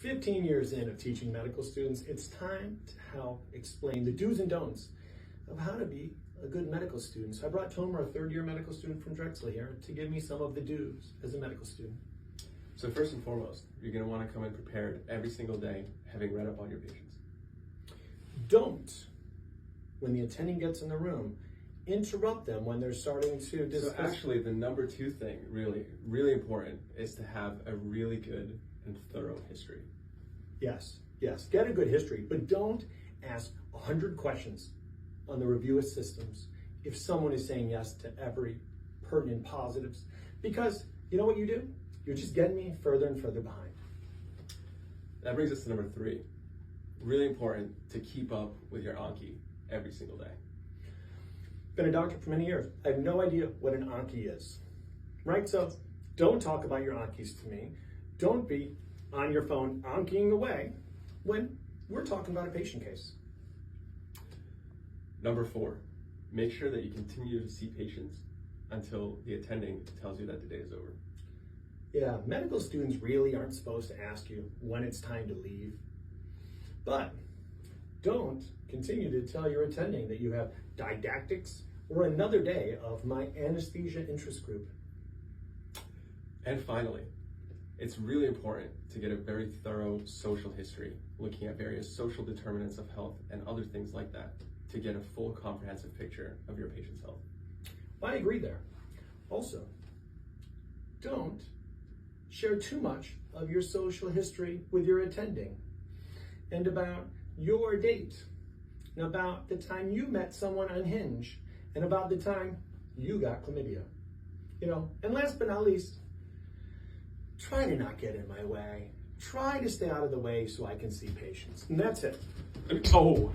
15 years in of teaching medical students, it's time to help explain the do's and don'ts of how to be a good medical student. So I brought Tomer, a third-year medical student from Drexel here, to give me some of the do's as a medical student. So first and foremost, you're going to want to come in prepared every single day, having read up on your patients. Don't, when the attending gets in the room, interrupt them when they're starting to discuss. So actually, the number two thing, really important, is to have a really good and thorough history. Yes, get a good history, but don't ask 100 questions on the review of systems if someone is saying yes to every pertinent positives, because you know what you do? You're just getting me further and further behind. That brings us to number three. Really important to keep up with your Anki every single day. Been a doctor for many years. I have no idea what an Anki is, right? So don't talk about your Ankis to me. Don't be on your phone Ankiing away when we're talking about a patient case. Number four, make sure that you continue to see patients until the attending tells you that the day is over. Yeah, medical students really aren't supposed to ask you when it's time to leave. But don't continue to tell your attending that you have didactics or another day of my anesthesia interest group. And finally, it's really important to get a very thorough social history, looking at various social determinants of health and other things like that, to get a full comprehensive picture of your patient's health. I agree there. Also, don't share too much of your social history with your attending, and about your date, and about the time you met someone on Hinge, and about the time you got chlamydia. And last but not least, try to not get in my way. Try to stay out of the way so I can see patients. And that's it. Oh.